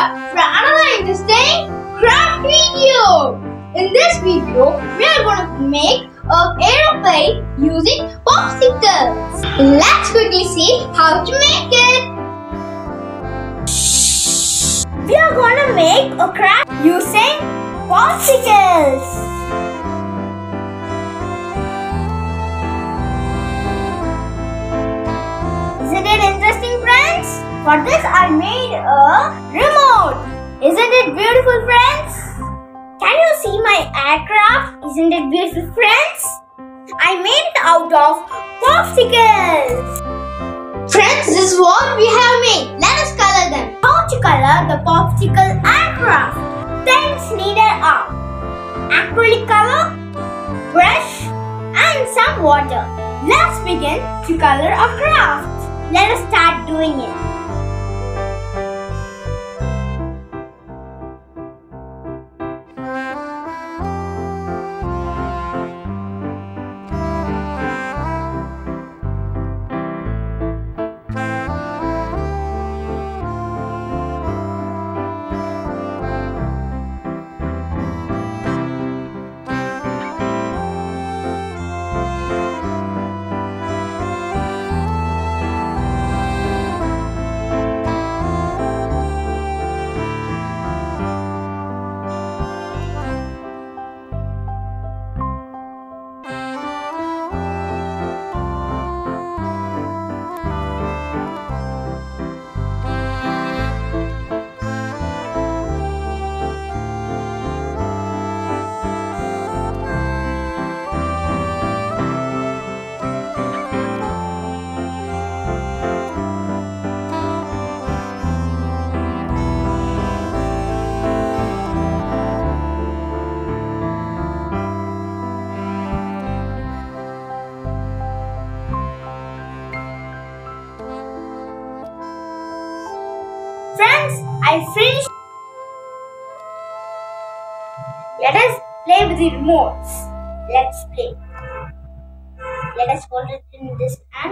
here for another interesting craft video. In this video, we are going to make an aeroplane using popsicles. Let's quickly see how to make it. We are going to make a craft using popsicles. Isn't it interesting, friends? For this I made a remote. Isn't it beautiful, friends? Can you see my aircraft? Isn't it beautiful, friends? I made it out of popsicles. Friends, this is what we have made. Let us color them. How to color the popsicle aircraft? Things needed are acrylic color, brush and some water. Let's begin to color our craft. Let us start doing it. Friends, I finished. Let us play with the remotes. Let's play. Let us hold it in this hand.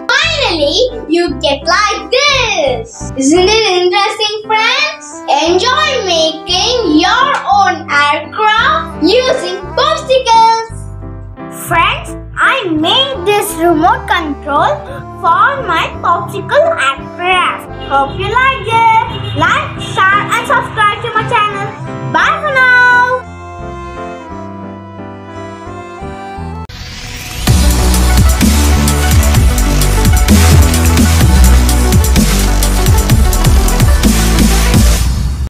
Finally, you get like this. Isn't it interesting, friends? Enjoy making your own aircraft using popsicles. Friends, I made this remote control for my popsicle aircraft. Hope you liked it. Like, share and subscribe to my channel. Bye.